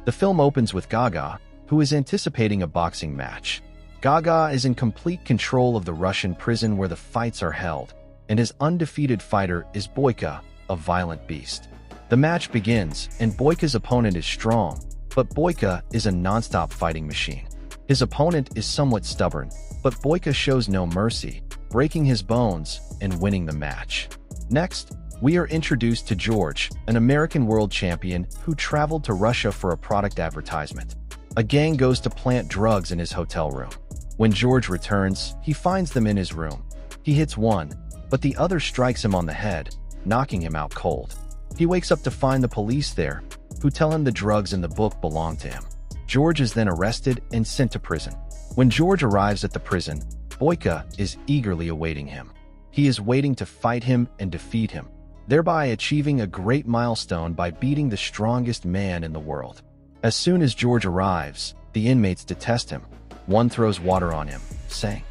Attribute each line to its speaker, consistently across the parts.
Speaker 1: The film opens with Gaga, who is anticipating a boxing match. Gaga is in complete control of the Russian prison where the fights are held, and his undefeated fighter is Boyka, a violent beast. The match begins, and Boyka's opponent is strong, but Boyka is a non-stop fighting machine. His opponent is somewhat stubborn, but Boyka shows no mercy, breaking his bones and winning the match. Next, we are introduced to George, an American world champion who traveled to Russia for a product advertisement. A gang goes to plant drugs in his hotel room. When George returns, he finds them in his room. He hits one, but the other strikes him on the head, knocking him out cold. He wakes up to find the police there, who tell him the drugs in the book belong to him. George is then arrested and sent to prison. When George arrives at the prison, Boyka is eagerly awaiting him. He is waiting to fight him and defeat him, thereby achieving a great milestone by beating the strongest man in the world. As soon as George arrives, the inmates detest him. One throws water on him, saying,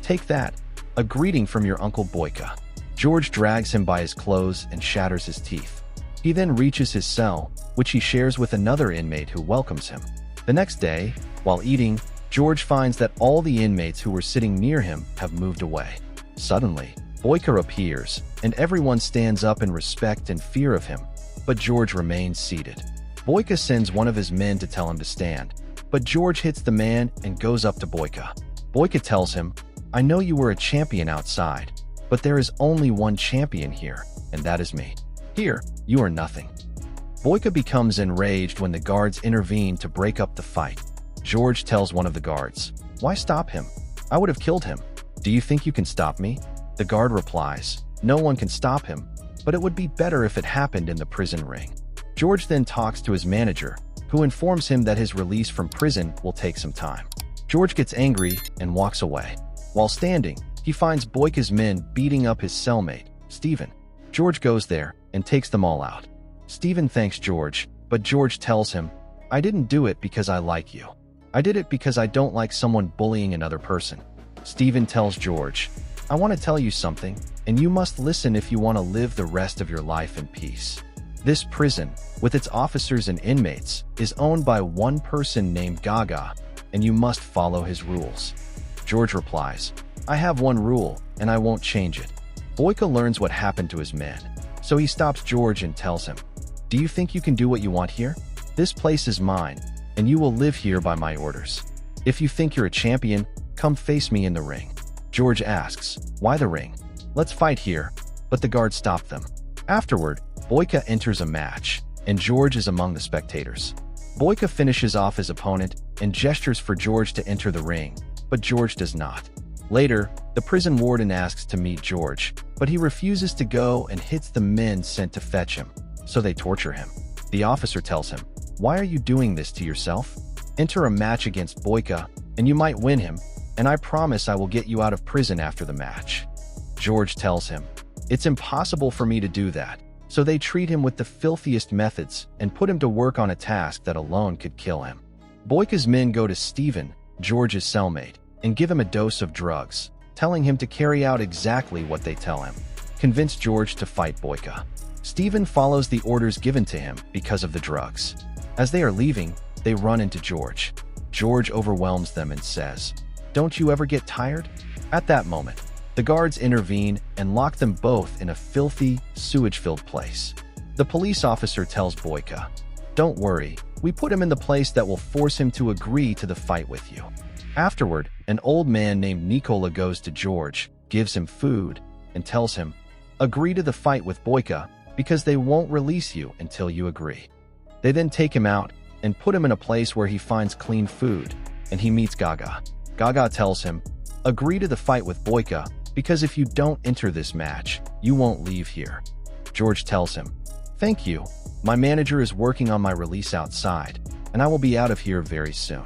Speaker 1: "Take that, a greeting from your Uncle Boyka." George drags him by his clothes and shatters his teeth. He then reaches his cell, which he shares with another inmate who welcomes him. The next day, while eating, George finds that all the inmates who were sitting near him have moved away. Suddenly, Boyka appears, and everyone stands up in respect and fear of him, but George remains seated. Boyka sends one of his men to tell him to stand, but George hits the man and goes up to Boyka. Boyka tells him, "I know you were a champion outside, but there is only one champion here, and that is me. Here, you are nothing." Boyka becomes enraged when the guards intervene to break up the fight. George tells one of the guards, "Why stop him? I would have killed him. Do you think you can stop me?" The guard replies, "No one can stop him, but it would be better if it happened in the prison ring." George then talks to his manager, who informs him that his release from prison will take some time. George gets angry and walks away. While standing, he finds Boyka's men beating up his cellmate, Steven. George goes there and takes them all out. Steven thanks George, but George tells him, "I didn't do it because I like you. I did it because I don't like someone bullying another person." Steven tells George, "I want to tell you something, and you must listen if you want to live the rest of your life in peace. This prison, with its officers and inmates, is owned by one person named Gaga, and you must follow his rules." George replies, "I have one rule, and I won't change it." Boyka learns what happened to his men, so he stops George and tells him, "Do you think you can do what you want here? This place is mine, and you will live here by my orders. If you think you're a champion, come face me in the ring." George asks, "Why the ring? Let's fight here," but the guards stop them. Afterward, Boyka enters a match, and George is among the spectators. Boyka finishes off his opponent and gestures for George to enter the ring, but George does not. Later, the prison warden asks to meet George, but he refuses to go and hits the men sent to fetch him, so they torture him. The officer tells him, "Why are you doing this to yourself? Enter a match against Boyka, and you might win him, and I promise I will get you out of prison after the match." George tells him, "It's impossible for me to do that," so they treat him with the filthiest methods and put him to work on a task that alone could kill him. Boyka's men go to Steven, George's cellmate, and give him a dose of drugs, telling him to carry out exactly what they tell him. Convince George to fight Boyka. Steven follows the orders given to him because of the drugs. As they are leaving, they run into George. George overwhelms them and says, "Don't you ever get tired?" At that moment, the guards intervene and lock them both in a filthy, sewage-filled place. The police officer tells Boyka, "Don't worry, we put him in the place that will force him to agree to the fight with you." Afterward, an old man named Nikola goes to George, gives him food, and tells him, "Agree to the fight with Boyka because they won't release you until you agree." They then take him out and put him in a place where he finds clean food, and he meets Gaga. Gaga tells him, "Agree to the fight with Boyka because if you don't enter this match, you won't leave here." George tells him, "Thank you. My manager is working on my release outside, and I will be out of here very soon."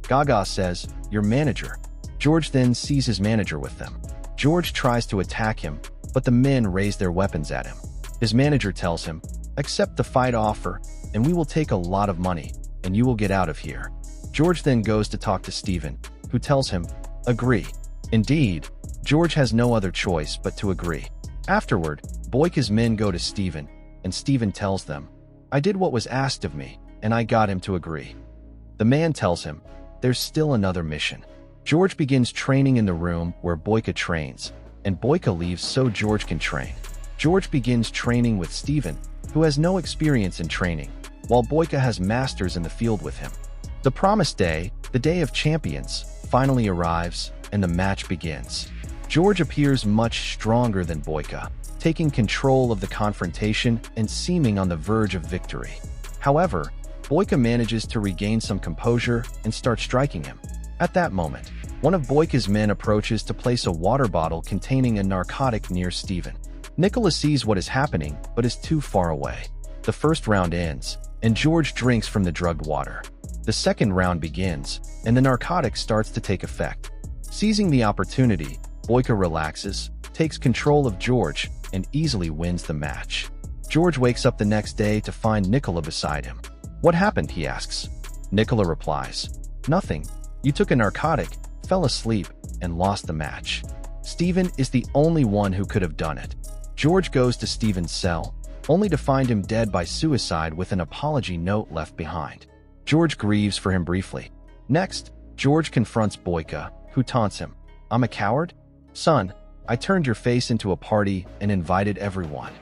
Speaker 1: Gaga says, "Your manager?" George then sees his manager with them. George tries to attack him, but the men raise their weapons at him. His manager tells him, "Accept the fight offer, and we will take a lot of money, and you will get out of here." George then goes to talk to Steven, who tells him, "Agree." Indeed, George has no other choice but to agree. Afterward, Boyka's men go to Steven, and Steven tells them, "I did what was asked of me, and I got him to agree. The man tells him, there's still another mission. George begins training in the room where Boyka trains, and Boyka leaves so George can train. George begins training with Steven, who has no experience in training, while Boyka has masters in the field with him. The promised day, the Day of Champions, finally arrives, and the match begins. George appears much stronger than Boyka, taking control of the confrontation and seeming on the verge of victory. However, Boyka manages to regain some composure and starts striking him. At that moment, one of Boyka's men approaches to place a water bottle containing a narcotic near Steven. Nicola sees what is happening but is too far away. The first round ends, and George drinks from the drugged water. The second round begins, and the narcotic starts to take effect. Seizing the opportunity, Boyka relaxes, takes control of George, and easily wins the match. George wakes up the next day to find Nicola beside him. What happened, he asks. Nicola replies, nothing. You took a narcotic, fell asleep, and lost the match. Steven is the only one who could have done it. George goes to Steven's cell, only to find him dead by suicide with an apology note left behind. George grieves for him briefly. Next, George confronts Boyka, who taunts him. I'm a coward? Son, I turned your face into a party and invited everyone.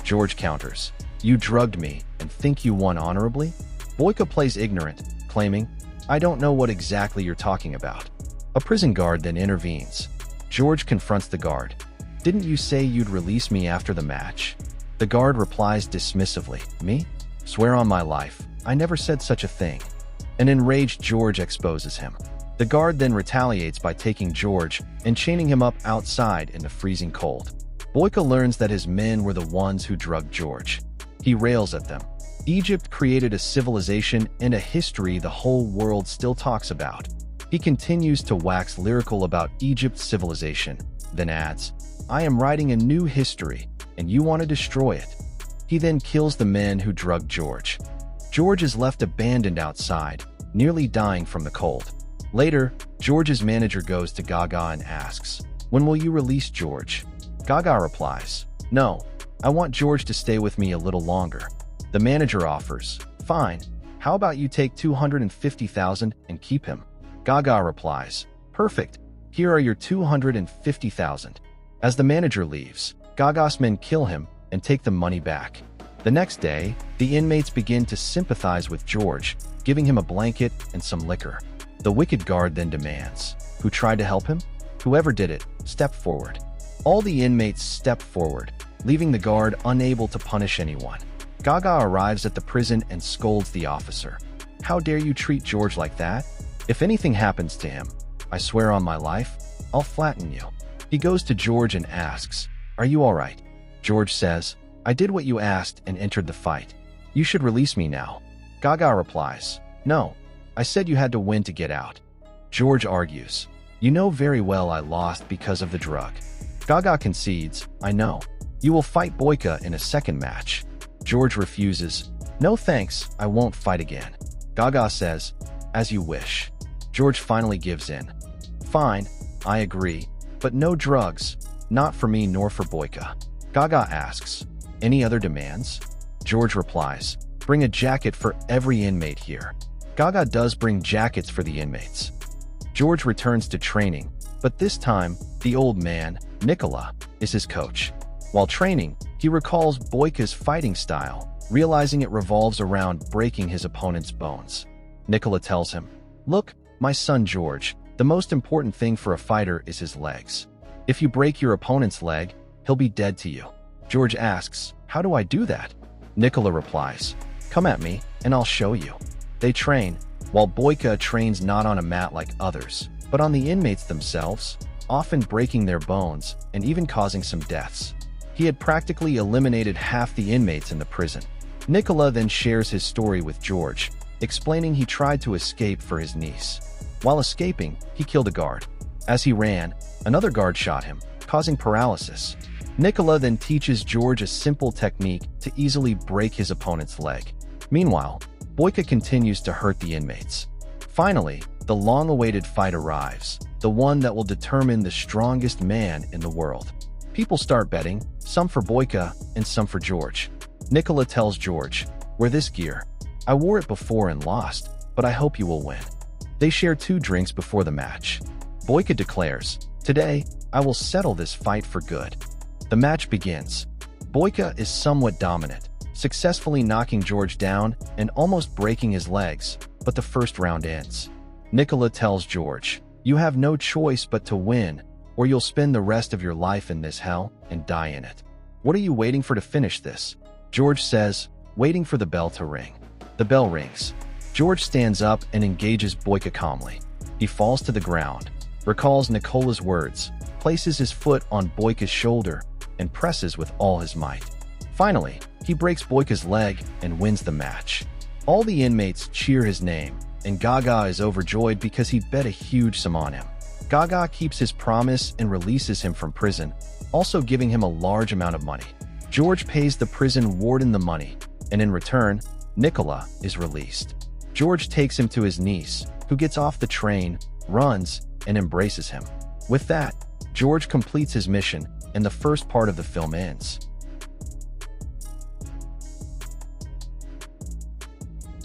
Speaker 1: George counters, you drugged me and think you won honorably? Boyka plays ignorant, claiming, I don't know what exactly you're talking about. A prison guard then intervenes. George confronts the guard. Didn't you say you'd release me after the match? The guard replies dismissively, me? Swear on my life, I never said such a thing. An enraged George exposes him. The guard then retaliates by taking George and chaining him up outside in the freezing cold. Boyka learns that his men were the ones who drugged George. He rails at them. Egypt created a civilization and a history the whole world still talks about. He continues to wax lyrical about Egypt's civilization, then adds, I am writing a new history, and you want to destroy it. He then kills the men who drugged George. George is left abandoned outside, nearly dying from the cold. Later, George's manager goes to Gaga and asks, when will you release George? Gaga replies, no, I want George to stay with me a little longer. The manager offers, fine, how about you take $250,000 and keep him? Gaga replies, perfect, here are your $250,000. As the manager leaves, Gaga's men kill him and take the money back. The next day, the inmates begin to sympathize with George, giving him a blanket and some liquor. The wicked guard then demands, who tried to help him? Whoever did it, step forward. All the inmates step forward, leaving the guard unable to punish anyone. Gaga arrives at the prison and scolds the officer. How dare you treat George like that? If anything happens to him, I swear on my life, I'll flatten you. He goes to George and asks, are you all right? George says, I did what you asked and entered the fight. You should release me now. Gaga replies, no, I said you had to win to get out. George argues, you know very well I lost because of the drug. Gaga concedes, I know. You will fight Boyka in a second match. George refuses, no thanks, I won't fight again. Gaga says, as you wish. George finally gives in. Fine, I agree, but no drugs, not for me nor for Boyka. Gaga asks, any other demands? George replies, bring a jacket for every inmate here. Gaga does bring jackets for the inmates. George returns to training, but this time, the old man, Nicola, is his coach. While training, he recalls Boyka's fighting style, realizing it revolves around breaking his opponent's bones. Nicola tells him, look, my son George, the most important thing for a fighter is his legs. If you break your opponent's leg, he'll be dead to you. George asks, how do I do that? Nicola replies, come at me, and I'll show you. They train, while Boyka trains not on a mat like others, but on the inmates themselves, often breaking their bones and even causing some deaths. He had practically eliminated half the inmates in the prison. Nicola then shares his story with George, explaining he tried to escape for his niece. While escaping, he killed a guard. As he ran, another guard shot him, causing paralysis. Nicola then teaches George a simple technique to easily break his opponent's leg. Meanwhile, Boyka continues to hurt the inmates. Finally, the long-awaited fight arrives, the one that will determine the strongest man in the world. People start betting, some for Boyka and some for George. Nicola tells George, wear this gear. I wore it before and lost, but I hope you will win." They share 2 drinks before the match. Boyka declares, "Today, I will settle this fight for good." The match begins. Boyka is somewhat dominant, successfully knocking George down and almost breaking his legs, but the first round ends. Nikola tells George, "You have no choice but to win, or you'll spend the rest of your life in this hell and die in it. What are you waiting for to finish this?" George says, "Waiting for the bell to ring." The bell rings. George stands up and engages Boyka calmly. He falls to the ground, recalls Nikola's words, places his foot on Boyka's shoulder, and presses with all his might. Finally, he breaks Boyka's leg and wins the match. All the inmates cheer his name, and Gaga is overjoyed because he bet a huge sum on him. Gaga keeps his promise and releases him from prison, also giving him a large amount of money. George pays the prison warden the money, and in return, Nikola is released. George takes him to his niece, who gets off the train, runs, and embraces him. With that, George completes his mission, and the first part of the film ends.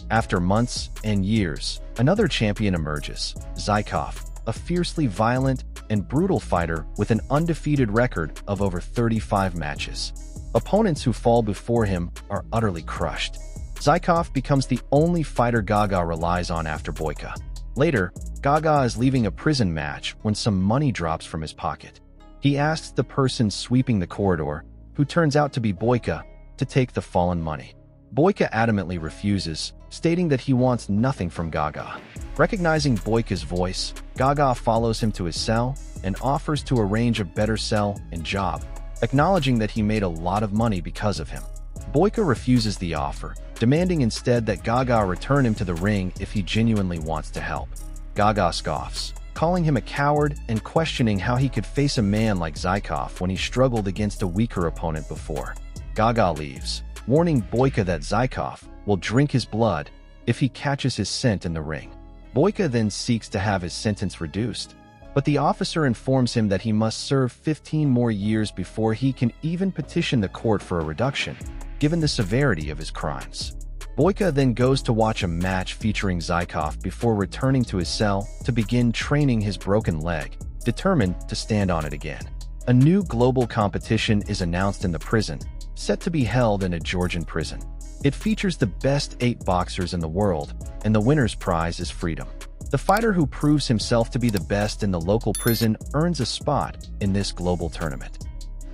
Speaker 1: After months and years, another champion emerges, Zykov, a fiercely violent and brutal fighter with an undefeated record of over 35 matches. Opponents who fall before him are utterly crushed. Zykov becomes the only fighter Gaga relies on after Boyka. Later, Gaga is leaving a prison match when some money drops from his pocket. He asks the person sweeping the corridor, who turns out to be Boyka, to take the fallen money. Boyka adamantly refuses, stating that he wants nothing from Gaga. Recognizing Boyka's voice, Gaga follows him to his cell and offers to arrange a better cell and job, acknowledging that he made a lot of money because of him. Boyka refuses the offer, demanding instead that Gaga return him to the ring if he genuinely wants to help. Gaga scoffs, calling him a coward and questioning how he could face a man like Zykov when he struggled against a weaker opponent before. Gaga leaves, warning Boyka that Zykov will drink his blood if he catches his scent in the ring. Boyka then seeks to have his sentence reduced, but the officer informs him that he must serve 15 more years before he can even petition the court for a reduction, given the severity of his crimes. Boyka then goes to watch a match featuring Zykov before returning to his cell to begin training his broken leg, determined to stand on it again. A new global competition is announced in the prison, set to be held in a Georgian prison. It features the best 8 boxers in the world, and the winner's prize is freedom. The fighter who proves himself to be the best in the local prison earns a spot in this global tournament.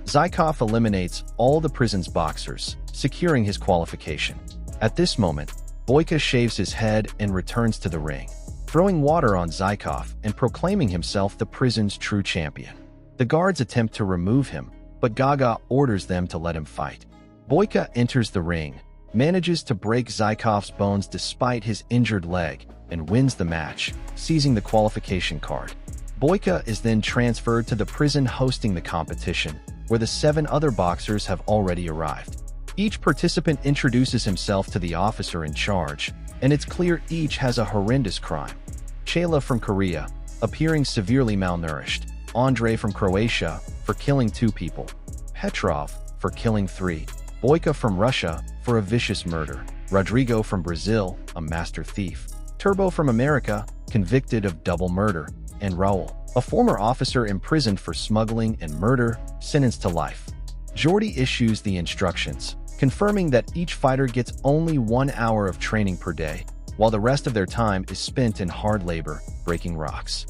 Speaker 1: Zykov eliminates all the prison's boxers, securing his qualification. At this moment, Boyka shaves his head and returns to the ring, throwing water on Zykov and proclaiming himself the prison's true champion. The guards attempt to remove him, but Gaga orders them to let him fight. Boyka enters the ring, manages to break Zykov's bones despite his injured leg, and wins the match, seizing the qualification card. Boyka is then transferred to the prison hosting the competition, where the 7 other boxers have already arrived. Each participant introduces himself to the officer in charge, and it's clear each has a horrendous crime. Chela from Korea, appearing severely malnourished. Andre from Croatia, for killing 2 people. Petrov, for killing 3. Boyka from Russia, for a vicious murder. Rodrigo from Brazil, a master thief. Turbo from America, convicted of double murder. And Raul, a former officer imprisoned for smuggling and murder, sentenced to life. Jordi issues the instructions, confirming that each fighter gets only 1 hour of training per day, while the rest of their time is spent in hard labor, breaking rocks.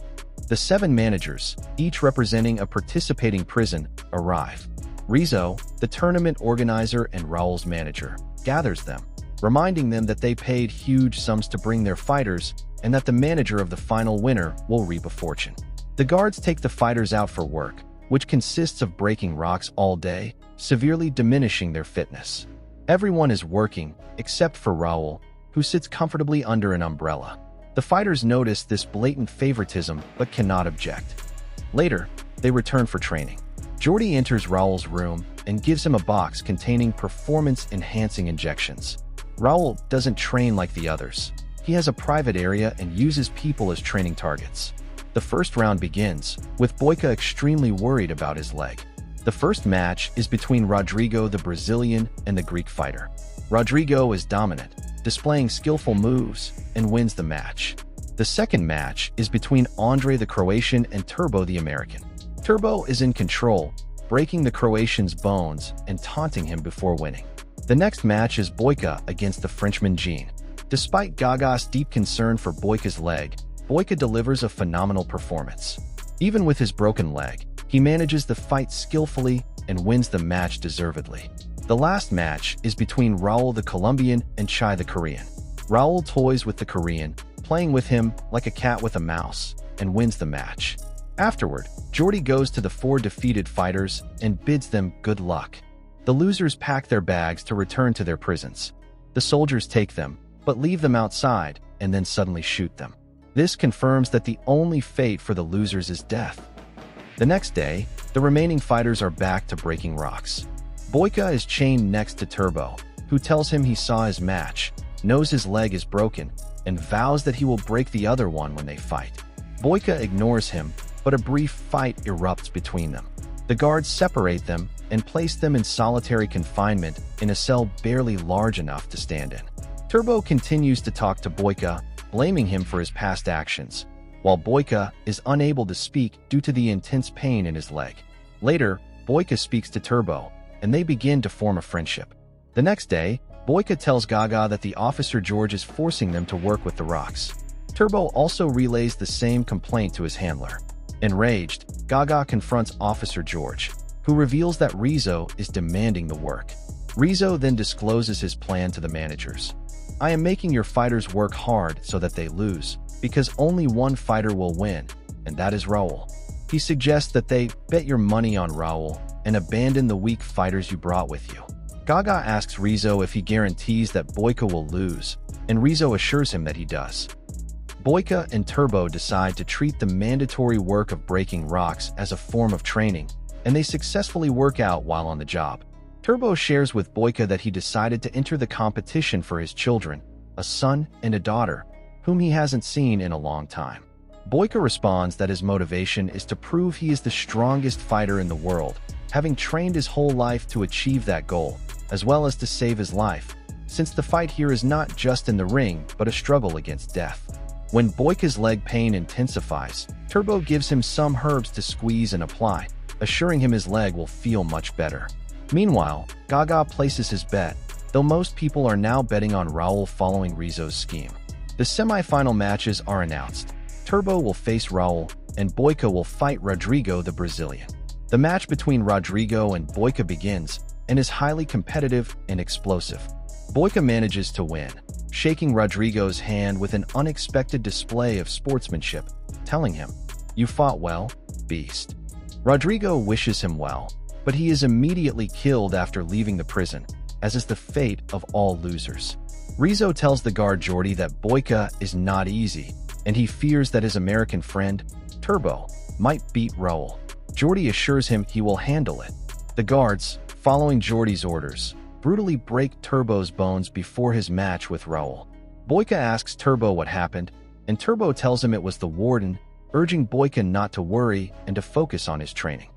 Speaker 1: The 7 managers, each representing a participating prison, arrive. Rizzo, the tournament organizer and Raul's manager, gathers them, reminding them that they paid huge sums to bring their fighters and that the manager of the final winner will reap a fortune. The guards take the fighters out for work, which consists of breaking rocks all day, severely diminishing their fitness. Everyone is working, except for Raul, who sits comfortably under an umbrella. The fighters notice this blatant favoritism but cannot object. Later, they return for training. Jordi enters Raul's room and gives him a box containing performance-enhancing injections. Raul doesn't train like the others. He has a private area and uses people as training targets. The first round begins, with Boyka extremely worried about his leg. The first match is between Rodrigo the Brazilian and the Greek fighter. Rodrigo is dominant, displaying skillful moves, and wins the match. The second match is between Andre the Croatian and Turbo the American. Turbo is in control, breaking the Croatian's bones and taunting him before winning. The next match is Boyka against the Frenchman Jean. Despite Gaga's deep concern for Boyka's leg, Boyka delivers a phenomenal performance. Even with his broken leg, he manages the fight skillfully and wins the match deservedly. The last match is between Raul the Colombian and Chai the Korean. Raul toys with the Korean, playing with him like a cat with a mouse, and wins the match. Afterward, Jordi goes to the four defeated fighters and bids them good luck. The losers pack their bags to return to their prisons. The soldiers take them, but leave them outside and then suddenly shoot them. This confirms that the only fate for the losers is death. The next day, the remaining fighters are back to breaking rocks. Boyka is chained next to Turbo, who tells him he saw his match, knows his leg is broken, and vows that he will break the other one when they fight. Boyka ignores him, but a brief fight erupts between them. The guards separate them and place them in solitary confinement in a cell barely large enough to stand in. Turbo continues to talk to Boyka, blaming him for his past actions, while Boyka is unable to speak due to the intense pain in his leg. Later, Boyka speaks to Turbo, and they begin to form a friendship. The next day, Boyka tells Gaga that the officer George is forcing them to work with the rocks. Turbo also relays the same complaint to his handler. Enraged, Gaga confronts Officer George, who reveals that Rizzo is demanding the work. Rizzo then discloses his plan to the managers. "I am making your fighters work hard so that they lose, because only one fighter will win, and that is Raul." He suggests that they bet your money on Raul and abandon the weak fighters you brought with you. Gaga asks Rizzo if he guarantees that Boyka will lose, and Rizzo assures him that he does. Boyka and Turbo decide to treat the mandatory work of breaking rocks as a form of training, and they successfully work out while on the job. Turbo shares with Boyka that he decided to enter the competition for his children, a son and a daughter, whom he hasn't seen in a long time. Boyka responds that his motivation is to prove he is the strongest fighter in the world, having trained his whole life to achieve that goal, as well as to save his life, since the fight here is not just in the ring, but a struggle against death. When Boyka's leg pain intensifies, Turbo gives him some herbs to squeeze and apply, assuring him his leg will feel much better. Meanwhile, Gaga places his bet, though most people are now betting on Raul following Rizzo's scheme. The semi-final matches are announced. Turbo will face Raul, and Boyka will fight Rodrigo the Brazilian. The match between Rodrigo and Boyka begins, and is highly competitive and explosive. Boyka manages to win, shaking Rodrigo's hand with an unexpected display of sportsmanship, telling him, "You fought well, beast." Rodrigo wishes him well, but he is immediately killed after leaving the prison, as is the fate of all losers. Rizzo tells the guard Jordi that Boyka is not easy, and he fears that his American friend, Turbo, might beat Raul. Jordi assures him he will handle it. The guards, following Jordi's orders, brutally break Turbo's bones before his match with Raul. Boyka asks Turbo what happened, and Turbo tells him it was the warden, urging Boyka not to worry and to focus on his training.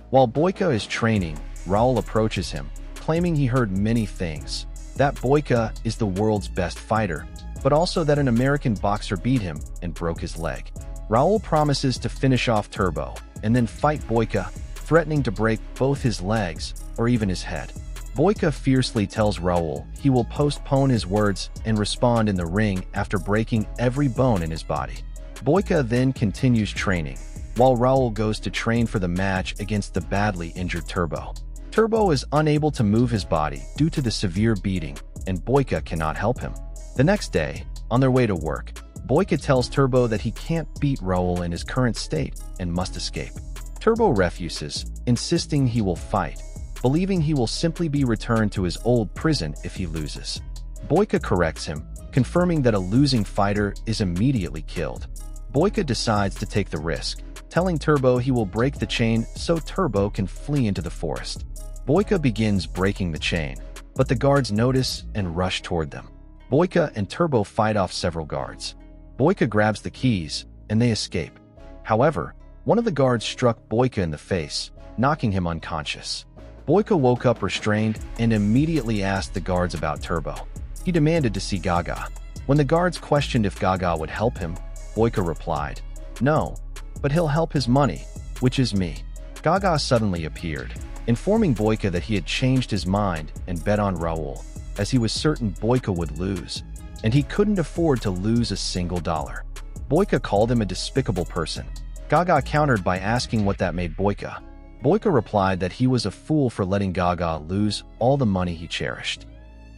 Speaker 1: While Boyka is training, Raul approaches him, claiming he heard many things, that Boyka is the world's best fighter, but also that an American boxer beat him and broke his leg. Raul promises to finish off Turbo and then fight Boyka, threatening to break both his legs or even his head. Boyka fiercely tells Raul he will postpone his words and respond in the ring after breaking every bone in his body. Boyka then continues training, while Raul goes to train for the match against the badly injured Turbo. Turbo is unable to move his body due to the severe beating, and Boyka cannot help him. The next day, on their way to work, Boyka tells Turbo that he can't beat Raul in his current state and must escape. Turbo refuses, insisting he will fight, believing he will simply be returned to his old prison if he loses. Boyka corrects him, confirming that a losing fighter is immediately killed. Boyka decides to take the risk, telling Turbo he will break the chain so Turbo can flee into the forest. Boyka begins breaking the chain, but the guards notice and rush toward them. Boyka and Turbo fight off several guards. Boyka grabs the keys, and they escape. However, one of the guards struck Boyka in the face, knocking him unconscious. Boyka woke up restrained and immediately asked the guards about Turbo. He demanded to see Gaga. When the guards questioned if Gaga would help him, Boyka replied, "No, but he'll help his money, which is me." Gaga suddenly appeared, informing Boyka that he had changed his mind and bet on Raul, as he was certain Boyka would lose, and he couldn't afford to lose a single dollar. Boyka called him a despicable person. Gaga countered by asking what that made Boyka. Boyka replied that he was a fool for letting Gaga lose all the money he cherished.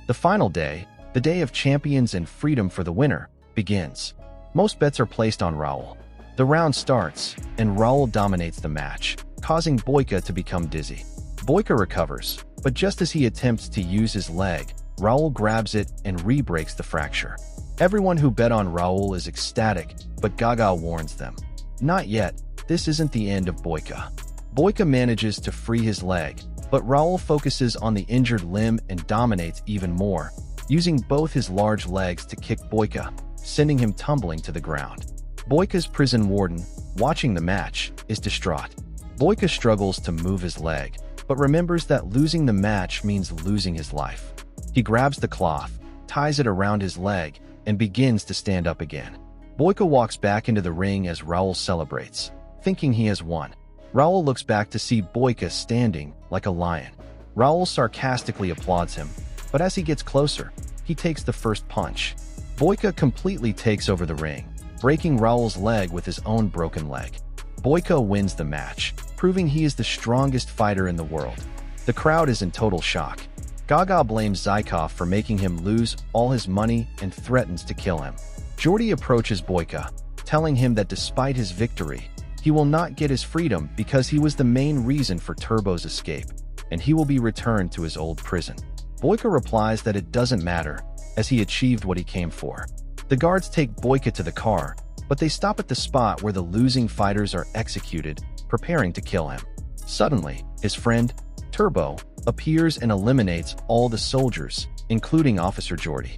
Speaker 1: The final day, the day of champions and freedom for the winner, begins. Most bets are placed on Raul. The round starts, and Raul dominates the match, causing Boyka to become dizzy. Boyka recovers, but just as he attempts to use his leg, Raul grabs it and re-breaks the fracture. Everyone who bet on Raul is ecstatic, but Gaga warns them. Not yet, this isn't the end of Boyka. Boyka manages to free his leg, but Raul focuses on the injured limb and dominates even more, using both his large legs to kick Boyka, sending him tumbling to the ground. Boyka's prison warden, watching the match, is distraught. Boyka struggles to move his leg, but remembers that losing the match means losing his life. He grabs the cloth, ties it around his leg, and begins to stand up again. Boyka walks back into the ring as Raul celebrates, thinking he has won. Raul looks back to see Boyka standing like a lion. Raul sarcastically applauds him, but as he gets closer, he takes the first punch. Boyka completely takes over the ring, breaking Raul's leg with his own broken leg. Boyka wins the match, proving he is the strongest fighter in the world. The crowd is in total shock. Gaga blames Zykov for making him lose all his money and threatens to kill him. Jordy approaches Boyka, telling him that despite his victory, he will not get his freedom because he was the main reason for Turbo's escape, and he will be returned to his old prison. Boyka replies that it doesn't matter, as he achieved what he came for. The guards take Boyka to the car, but they stop at the spot where the losing fighters are executed, preparing to kill him. Suddenly, his friend, Turbo, appears and eliminates all the soldiers, including Officer Jordy.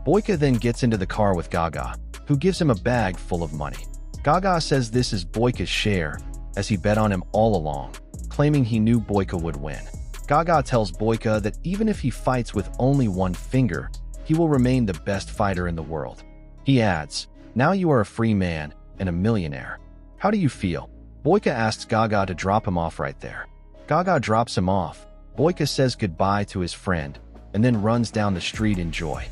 Speaker 1: Boyka then gets into the car with Gaga, who gives him a bag full of money. Gaga says this is Boyka's share, as he bet on him all along, claiming he knew Boyka would win. Gaga tells Boyka that even if he fights with only one finger, he will remain the best fighter in the world. He adds, "Now you are a free man and a millionaire. How do you feel?" Boyka asks Gaga to drop him off right there. Gaga drops him off. Boyka says goodbye to his friend, and then runs down the street in joy.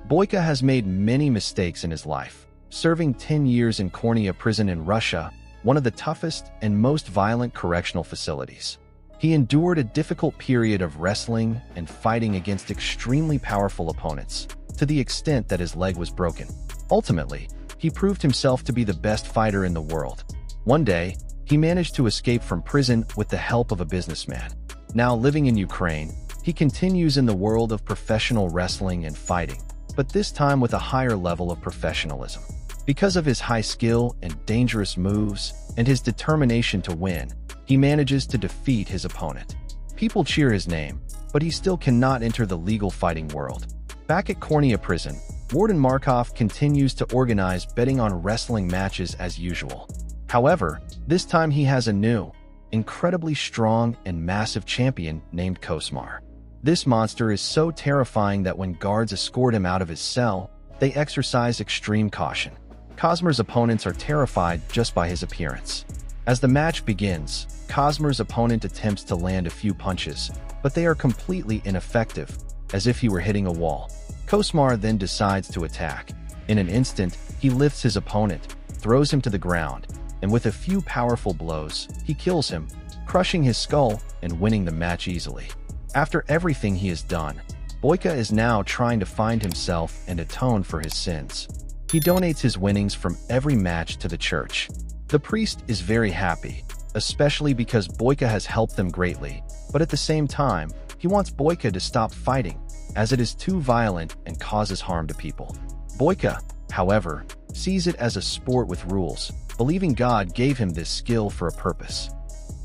Speaker 1: Boyka has made many mistakes in his life, serving 10 years in Kornia prison in Russia, one of the toughest and most violent correctional facilities. He endured a difficult period of wrestling and fighting against extremely powerful opponents, to the extent that his leg was broken. Ultimately, he proved himself to be the best fighter in the world. One day, he managed to escape from prison with the help of a businessman. Now living in Ukraine, he continues in the world of professional wrestling and fighting, but this time with a higher level of professionalism. Because of his high skill and dangerous moves, and his determination to win, he manages to defeat his opponent. People cheer his name, but he still cannot enter the legal fighting world. Back at Kornia prison, Warden Markov continues to organize betting on wrestling matches as usual. However, this time he has a new, incredibly strong and massive champion named Kosmar. This monster is so terrifying that when guards escort him out of his cell, they exercise extreme caution. Kosmar's opponents are terrified just by his appearance. As the match begins, Kosmar's opponent attempts to land a few punches, but they are completely ineffective, as if he were hitting a wall. Kosmar then decides to attack. In an instant, he lifts his opponent, throws him to the ground, and with a few powerful blows, he kills him, crushing his skull and winning the match easily. After everything he has done, Boyka is now trying to find himself and atone for his sins. He donates his winnings from every match to the church. The priest is very happy, especially because Boyka has helped them greatly, but at the same time, he wants Boyka to stop fighting, as it is too violent and causes harm to people. Boyka, however, sees it as a sport with rules, believing God gave him this skill for a purpose.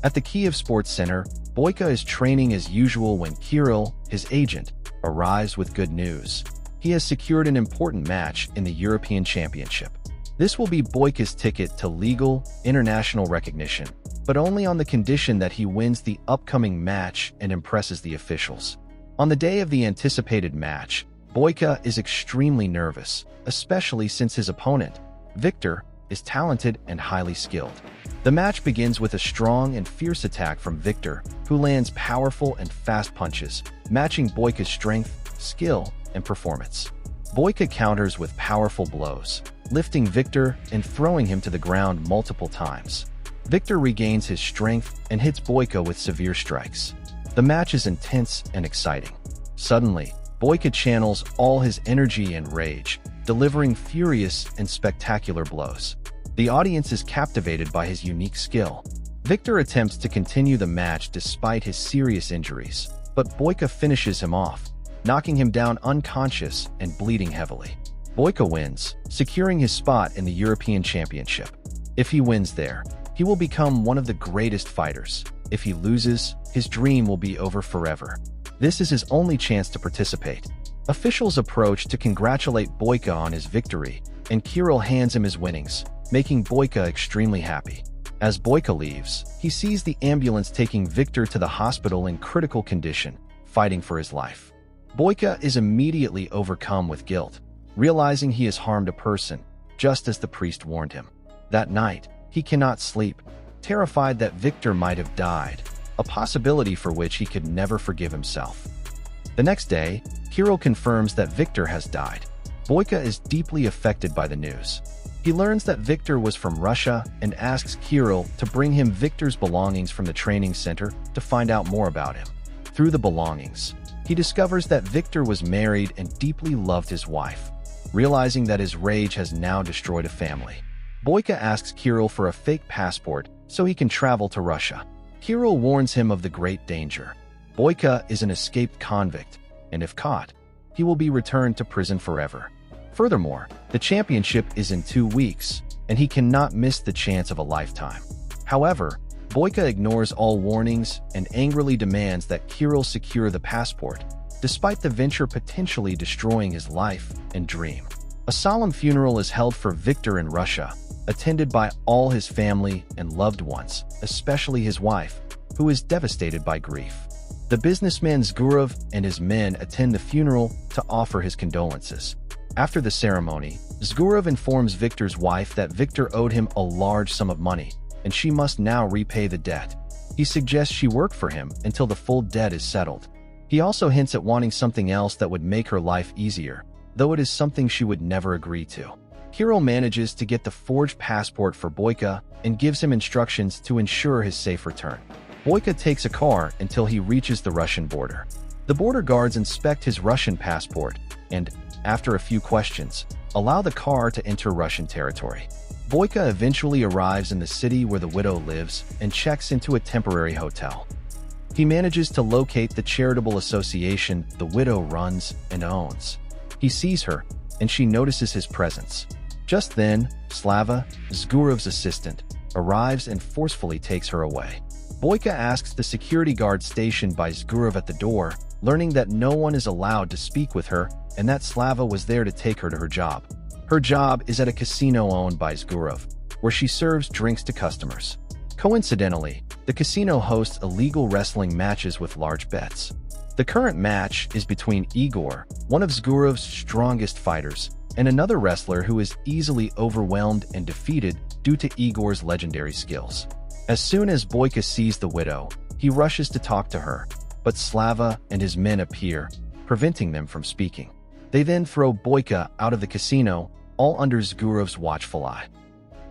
Speaker 1: At the Kiev Sports Center, Boyka is training as usual when Kirill, his agent, arrives with good news. He has secured an important match in the European Championship. This will be Boyka's ticket to legal, international recognition, but only on the condition that he wins the upcoming match and impresses the officials. On the day of the anticipated match, Boyka is extremely nervous, especially since his opponent, Victor, is talented and highly skilled. The match begins with a strong and fierce attack from Victor, who lands powerful and fast punches, matching Boyka's strength, skill, and performance. Boyka counters with powerful blows, lifting Victor and throwing him to the ground multiple times. Victor regains his strength and hits Boyka with severe strikes. The match is intense and exciting. Suddenly, Boyka channels all his energy and rage, delivering furious and spectacular blows. The audience is captivated by his unique skill. Victor attempts to continue the match despite his serious injuries, but Boyka finishes him off, knocking him down unconscious and bleeding heavily. Boyka wins, securing his spot in the European Championship. If he wins there, he will become one of the greatest fighters. If he loses, his dream will be over forever. This is his only chance to participate. Officials approach to congratulate Boyka on his victory, and Kirill hands him his winnings, making Boyka extremely happy. As Boyka leaves, he sees the ambulance taking Victor to the hospital in critical condition, fighting for his life. Boyka is immediately overcome with guilt, realizing he has harmed a person, just as the priest warned him. That night, he cannot sleep, terrified that Victor might have died, a possibility for which he could never forgive himself. The next day, Kirill confirms that Victor has died. Boyka is deeply affected by the news. He learns that Victor was from Russia and asks Kirill to bring him Victor's belongings from the training center to find out more about him. Through the belongings, he discovers that Victor was married and deeply loved his wife, realizing that his rage has now destroyed a family. Boyka asks Kirill for a fake passport so he can travel to Russia. Kirill warns him of the great danger. Boyka is an escaped convict, and if caught, he will be returned to prison forever. Furthermore, the championship is in 2 weeks, and he cannot miss the chance of a lifetime. However, Boyka ignores all warnings and angrily demands that Kirill secure the passport, despite the venture potentially destroying his life and dream. A solemn funeral is held for Victor in Russia, attended by all his family and loved ones, especially his wife, who is devastated by grief. The businessman Zgurov and his men attend the funeral to offer his condolences. After the ceremony, Zgurov informs Victor's wife that Victor owed him a large sum of money, and she must now repay the debt. He suggests she work for him until the full debt is settled. He also hints at wanting something else that would make her life easier, though it is something she would never agree to. Kirill manages to get the forged passport for Boyka and gives him instructions to ensure his safe return. Boyka takes a car until he reaches the Russian border. The border guards inspect his Russian passport and, after a few questions, allow the car to enter Russian territory. Boyka eventually arrives in the city where the widow lives and checks into a temporary hotel. He manages to locate the charitable association the widow runs and owns. He sees her, and she notices his presence. Just then, Slava, Zgurov's assistant, arrives and forcefully takes her away. Boyka asks the security guard stationed by Zgurov at the door, learning that no one is allowed to speak with her and that Slava was there to take her to her job. Her job is at a casino owned by Zgurov, where she serves drinks to customers. Coincidentally, the casino hosts illegal wrestling matches with large bets. The current match is between Igor, one of Zgurov's strongest fighters, and another wrestler who is easily overwhelmed and defeated due to Igor's legendary skills. As soon as Boyka sees the widow, he rushes to talk to her, but Slava and his men appear, preventing them from speaking. They then throw Boyka out of the casino, all under Zgurov's watchful eye.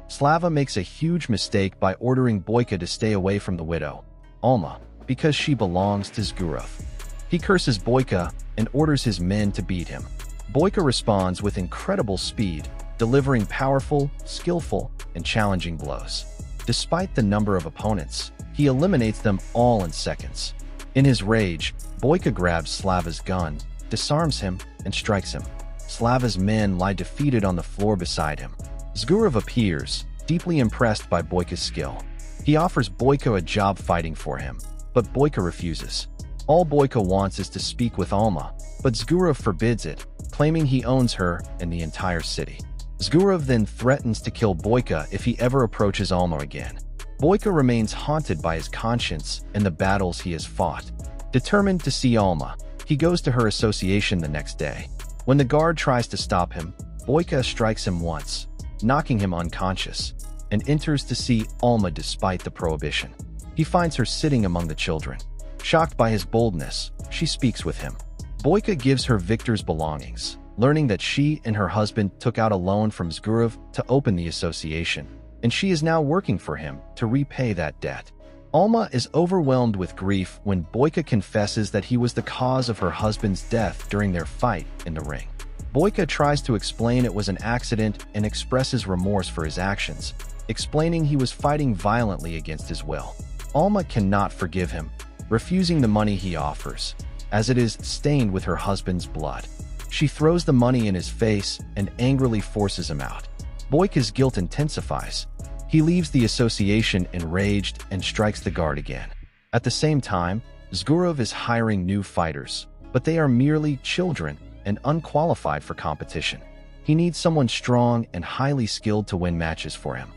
Speaker 1: Slava makes a huge mistake by ordering Boyka to stay away from the widow, Alma, because she belongs to Zgurov. He curses Boyka and orders his men to beat him. Boyka responds with incredible speed, delivering powerful, skillful, and challenging blows. Despite the number of opponents, he eliminates them all in seconds. In his rage, Boyka grabs Slava's gun, disarms him, and strikes him. Slava's men lie defeated on the floor beside him. Zgurov appears, deeply impressed by Boyka's skill. He offers Boyka a job fighting for him, but Boyka refuses. All Boyka wants is to speak with Alma, but Zgurov forbids it, claiming he owns her and the entire city. Zgurov then threatens to kill Boyka if he ever approaches Alma again. Boyka remains haunted by his conscience and the battles he has fought. Determined to see Alma, he goes to her association the next day. When the guard tries to stop him, Boyka strikes him once, knocking him unconscious, and enters to see Alma despite the prohibition. He finds her sitting among the children. Shocked by his boldness, she speaks with him. Boyka gives her Viktor's belongings, learning that she and her husband took out a loan from Zgurov to open the association, and she is now working for him to repay that debt. Alma is overwhelmed with grief when Boyka confesses that he was the cause of her husband's death during their fight in the ring. Boyka tries to explain it was an accident and expresses remorse for his actions, explaining he was fighting violently against his will. Alma cannot forgive him, refusing the money he offers, as it is stained with her husband's blood. She throws the money in his face and angrily forces him out. Boyka's guilt intensifies. He leaves the association enraged and strikes the guard again. At the same time, Zgurov is hiring new fighters, but they are merely children and unqualified for competition. He needs someone strong and highly skilled to win matches for him.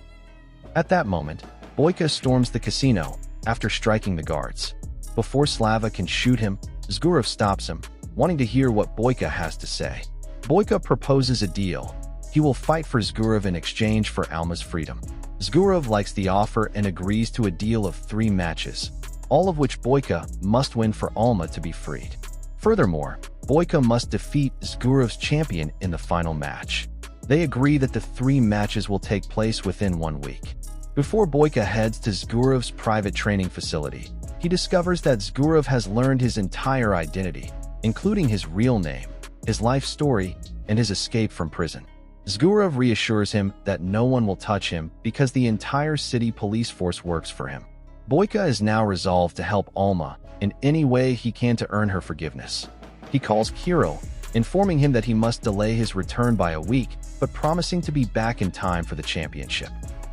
Speaker 1: At that moment, Boyka storms the casino after striking the guards. Before Slava can shoot him, Zgurov stops him, wanting to hear what Boyka has to say. Boyka proposes a deal. He will fight for Zgurov in exchange for Alma's freedom. Zgurov likes the offer and agrees to a deal of 3 matches, all of which Boyka must win for Alma to be freed. Furthermore, Boyka must defeat Zgurov's champion in the final match. They agree that the 3 matches will take place within 1 week. Before Boyka heads to Zgurov's private training facility, he discovers that Zgurov has learned his entire identity, including his real name, his life story, and his escape from prison. Zgurov reassures him that no one will touch him because the entire city police force works for him. Boyka is now resolved to help Alma in any way he can to earn her forgiveness. He calls Kirill, informing him that he must delay his return by a week, but promising to be back in time for the championship.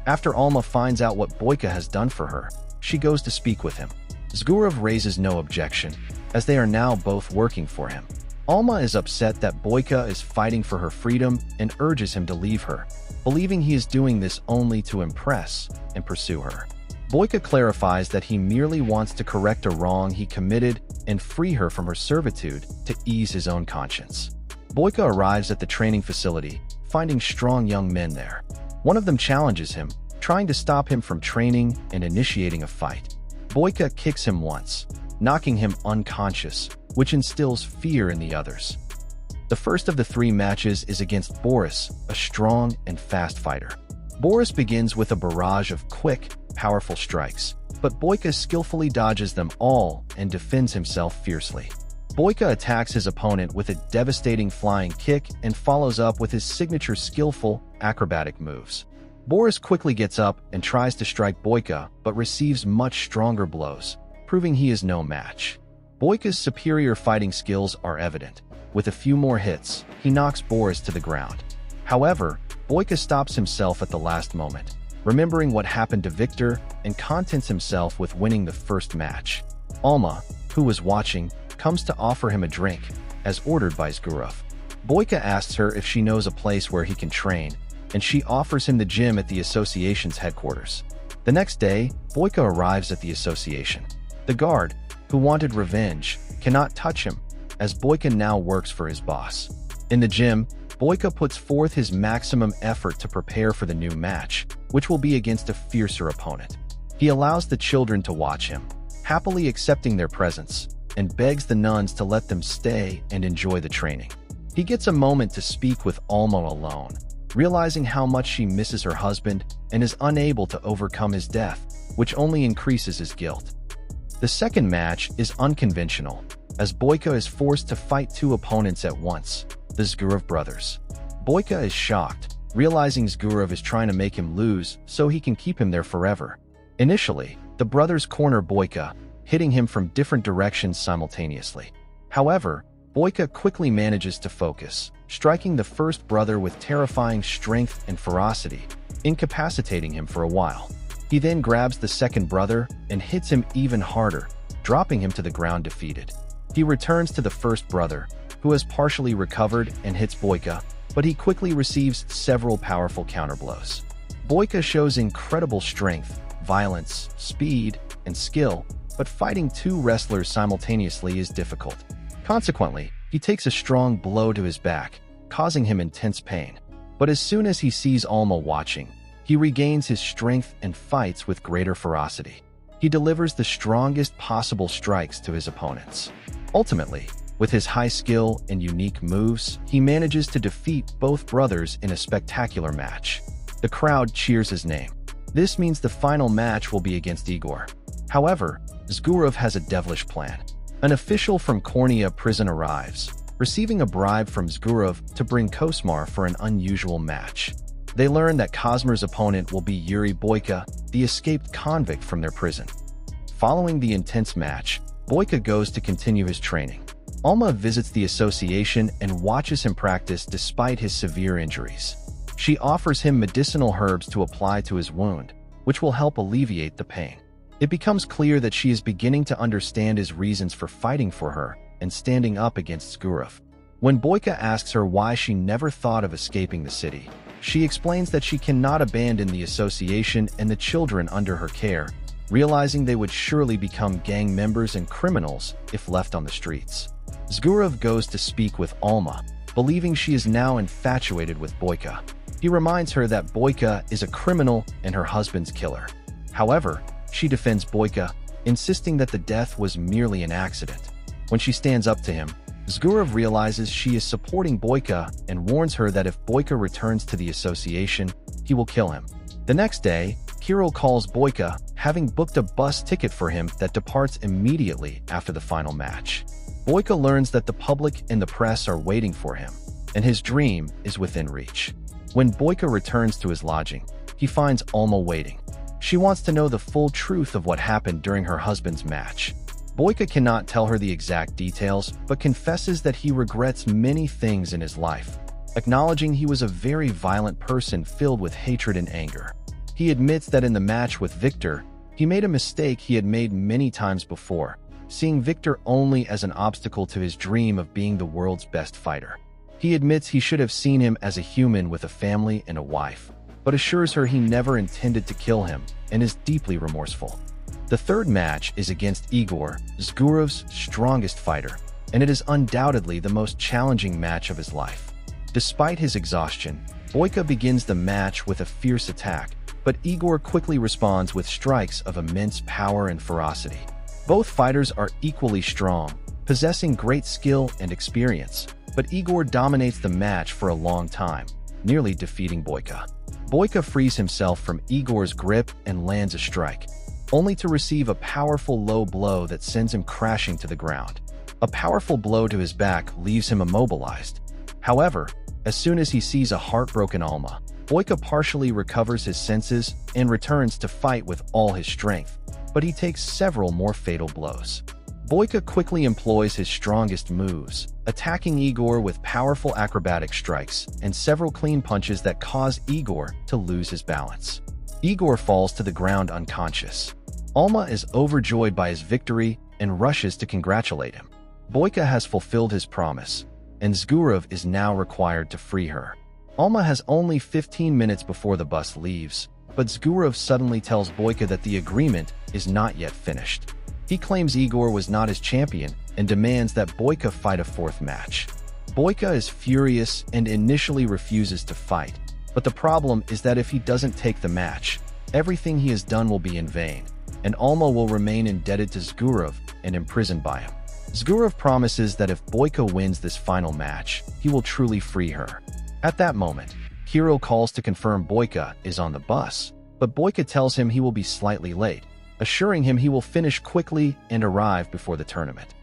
Speaker 1: After Alma finds out what Boyka has done for her, she goes to speak with him. Zgurov raises no objection, as they are now both working for him. Alma is upset that Boyka is fighting for her freedom and urges him to leave her, believing he is doing this only to impress and pursue her. Boyka clarifies that he merely wants to correct a wrong he committed and free her from her servitude to ease his own conscience. Boyka arrives at the training facility, finding strong young men there. One of them challenges him, trying to stop him from training and initiating a fight. Boyka kicks him once, knocking him unconscious, which instills fear in the others. The first of the 3 matches is against Boris, a strong and fast fighter. Boris begins with a barrage of quick, powerful strikes, but Boyka skillfully dodges them all and defends himself fiercely. Boyka attacks his opponent with a devastating flying kick and follows up with his signature skillful, acrobatic moves. Boris quickly gets up and tries to strike Boyka, but receives much stronger blows, proving he is no match. Boyka's superior fighting skills are evident. With a few more hits, he knocks Boris to the ground. However, Boyka stops himself at the last moment, remembering what happened to Viktor and contents himself with winning the first match. Alma, who was watching, comes to offer him a drink, as ordered by Zgurov. Boyka asks her if she knows a place where he can train, and she offers him the gym at the association's headquarters. The next day, Boyka arrives at the association. The guard, who wanted revenge, cannot touch him, as Boyka now works for his boss. In the gym, Boyka puts forth his maximum effort to prepare for the new match, which will be against a fiercer opponent. He allows the children to watch him, happily accepting their presence, and begs the nuns to let them stay and enjoy the training. He gets a moment to speak with Alma alone, realizing how much she misses her husband and is unable to overcome his death, which only increases his guilt. The second match is unconventional, as Boyka is forced to fight 2 opponents at once, the Zgurov brothers. Boyka is shocked, realizing Zgurov is trying to make him lose so he can keep him there forever. Initially, the brothers corner Boyka, hitting him from different directions simultaneously. However, Boyka quickly manages to focus, striking the first brother with terrifying strength and ferocity, incapacitating him for a while. He then grabs the second brother and hits him even harder, dropping him to the ground defeated. He returns to the first brother, who has partially recovered and hits Boyka, but he quickly receives several powerful counterblows. Boyka shows incredible strength, violence, speed, and skill, but fighting two wrestlers simultaneously is difficult. Consequently, he takes a strong blow to his back, causing him intense pain. But as soon as he sees Alma watching, he regains his strength and fights with greater ferocity. He delivers the strongest possible strikes to his opponents. Ultimately, with his high skill and unique moves, he manages to defeat both brothers in a spectacular match. The crowd cheers his name. This means the final match will be against Igor. However, Zgurov has a devilish plan. An official from Kornia prison arrives, receiving a bribe from Zgurov to bring Kosmar for an unusual match. They learn that Kosmar's opponent will be Yuri Boyka, the escaped convict from their prison. Following the intense match, Boyka goes to continue his training. Alma visits the association and watches him practice despite his severe injuries. She offers him medicinal herbs to apply to his wound, which will help alleviate the pain. It becomes clear that she is beginning to understand his reasons for fighting for her and standing up against Zgurov. When Boyka asks her why she never thought of escaping the city, she explains that she cannot abandon the association and the children under her care, realizing they would surely become gang members and criminals if left on the streets. Zgurov goes to speak with Alma, believing she is now infatuated with Boyka. He reminds her that Boyka is a criminal and her husband's killer. However, she defends Boyka, insisting that the death was merely an accident. When she stands up to him, Zgurov realizes she is supporting Boyka and warns her that if Boyka returns to the association, he will kill him. The next day, Kirill calls Boyka, having booked a bus ticket for him that departs immediately after the final match. Boyka learns that the public and the press are waiting for him, and his dream is within reach. When Boyka returns to his lodging, he finds Alma waiting. She wants to know the full truth of what happened during her husband's match. Boyka cannot tell her the exact details, but confesses that he regrets many things in his life, acknowledging he was a very violent person filled with hatred and anger. He admits that in the match with Victor, he made a mistake he had made many times before, seeing Victor only as an obstacle to his dream of being the world's best fighter. He admits he should have seen him as a human with a family and a wife, but assures her he never intended to kill him and is deeply remorseful. The third match is against Igor, Zgurov's strongest fighter, and it is undoubtedly the most challenging match of his life. Despite his exhaustion, Boyka begins the match with a fierce attack, but Igor quickly responds with strikes of immense power and ferocity. Both fighters are equally strong, possessing great skill and experience, but Igor dominates the match for a long time, nearly defeating Boyka. Boyka frees himself from Igor's grip and lands a strike, only to receive a powerful low blow that sends him crashing to the ground. A powerful blow to his back leaves him immobilized. However, as soon as he sees a heartbroken Alma, Boyka partially recovers his senses and returns to fight with all his strength, but he takes several more fatal blows. Boyka quickly employs his strongest moves, attacking Igor with powerful acrobatic strikes and several clean punches that cause Igor to lose his balance. Igor falls to the ground unconscious. Alma is overjoyed by his victory and rushes to congratulate him. Boyka has fulfilled his promise, and Zgurov is now required to free her. Alma has only 15 minutes before the bus leaves, but Zgurov suddenly tells Boyka that the agreement is not yet finished. He claims Igor was not his champion and demands that Boyka fight a fourth match. Boyka is furious and initially refuses to fight, but the problem is that if he doesn't take the match, everything he has done will be in vain, and Alma will remain indebted to Zgurov and imprisoned by him. Zgurov promises that if Boyka wins this final match, he will truly free her. At that moment, Kirill calls to confirm Boyka is on the bus, but Boyka tells him he will be slightly late, assuring him he will finish quickly and arrive before the tournament.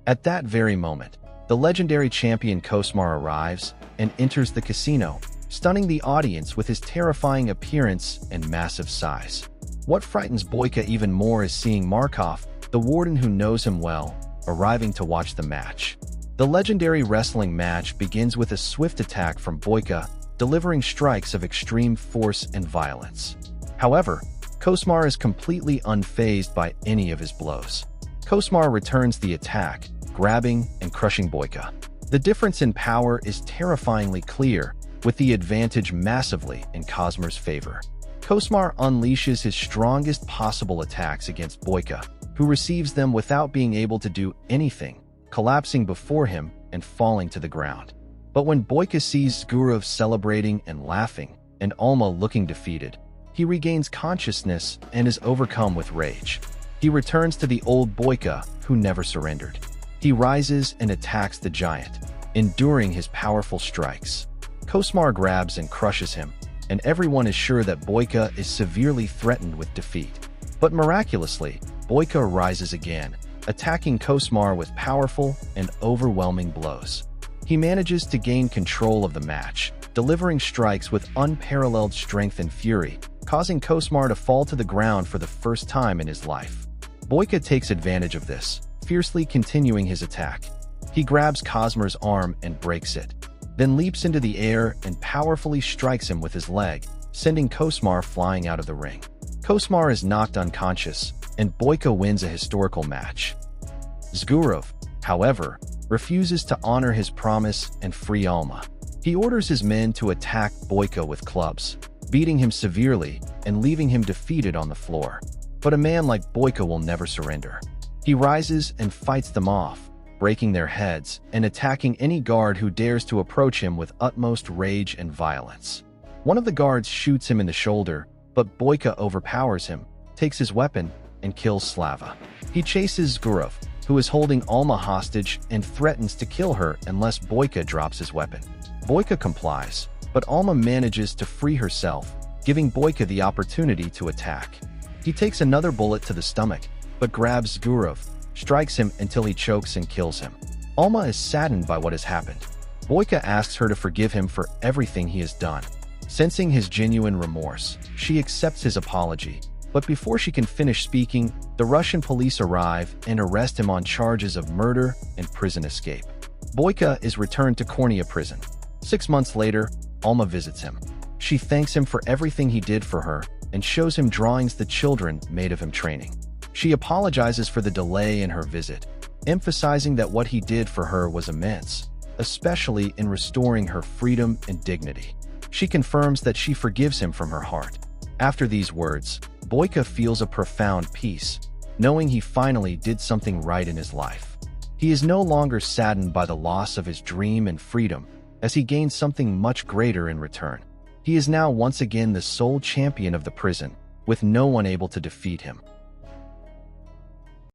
Speaker 1: At that very moment, the legendary champion Kosmar arrives and enters the casino, stunning the audience with his terrifying appearance and massive size. What frightens Boyka even more is seeing Markov, the warden who knows him well, arriving to watch the match. The legendary wrestling match begins with a swift attack from Boyka, delivering strikes of extreme force and violence. However, Kosmar is completely unfazed by any of his blows. Kosmar returns the attack, grabbing and crushing Boyka. The difference in power is terrifyingly clear, with the advantage massively in Cosmar's favor. Cosmar unleashes his strongest possible attacks against Boyka, who receives them without being able to do anything, collapsing before him and falling to the ground. But when Boyka sees Zgurov celebrating and laughing, and Alma looking defeated, he regains consciousness and is overcome with rage. He returns to the old Boyka, who never surrendered. He rises and attacks the giant, enduring his powerful strikes. Cosmar grabs and crushes him, and everyone is sure that Boyka is severely threatened with defeat. But miraculously, Boyka rises again, attacking Cosmar with powerful and overwhelming blows. He manages to gain control of the match, delivering strikes with unparalleled strength and fury, causing Cosmar to fall to the ground for the first time in his life. Boyka takes advantage of this, fiercely continuing his attack. He grabs Cosmar's arm and breaks it, then leaps into the air and powerfully strikes him with his leg, sending Cosmar flying out of the ring. Cosmar is knocked unconscious, and Boyka wins a historical match. Zgurov, however, refuses to honor his promise and free Alma. He orders his men to attack Boyka with clubs, beating him severely and leaving him defeated on the floor. But a man like Boyka will never surrender. He rises and fights them off, breaking their heads and attacking any guard who dares to approach him with utmost rage and violence. One of the guards shoots him in the shoulder, but Boyka overpowers him, takes his weapon, and kills Slava. He chases Zgurov, who is holding Alma hostage, and threatens to kill her unless Boyka drops his weapon. Boyka complies, but Alma manages to free herself, giving Boyka the opportunity to attack. He takes another bullet to the stomach, but grabs Zgurov, strikes him until he chokes and kills him. Alma is saddened by what has happened. Boyka asks her to forgive him for everything he has done. Sensing his genuine remorse, she accepts his apology, but before she can finish speaking, the Russian police arrive and arrest him on charges of murder and prison escape. Boyka is returned to Kornia prison. 6 months later, Alma visits him. She thanks him for everything he did for her and shows him drawings the children made of him training. She apologizes for the delay in her visit, emphasizing that what he did for her was immense, especially in restoring her freedom and dignity. She confirms that she forgives him from her heart. After these words, Boyka feels a profound peace, knowing he finally did something right in his life. He is no longer saddened by the loss of his dream and freedom, as he gains something much greater in return. He is now once again the sole champion of the prison, with no one able to defeat him.